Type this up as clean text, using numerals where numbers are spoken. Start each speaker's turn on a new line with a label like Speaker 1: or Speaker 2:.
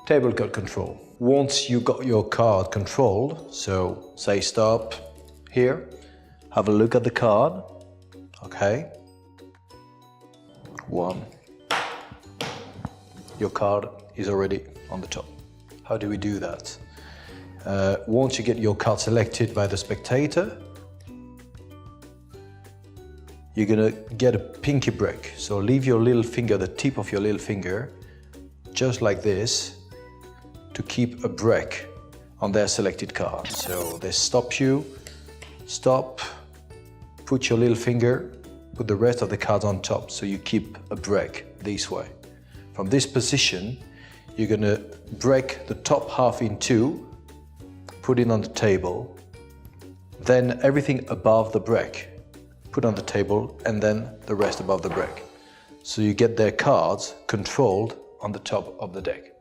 Speaker 1: Table card control. Once you got your card controlled, so say stop here, have a look at the card, okay? 1. Your card is already on the top. How do we do that? Once you get your card selected by the spectator, you're gonna get a pinky break. So leave your little finger, the tip of your little finger, just like this, to keep a break on their selected card. So they stop you, stop, put your little finger, put the rest of the cards on top, so you keep a break this way. From this position, you're gonna break the top half in two, put it on the table, then everything above the break, put on the table, and then the rest above the break. So you get their cards controlled on the top of the deck.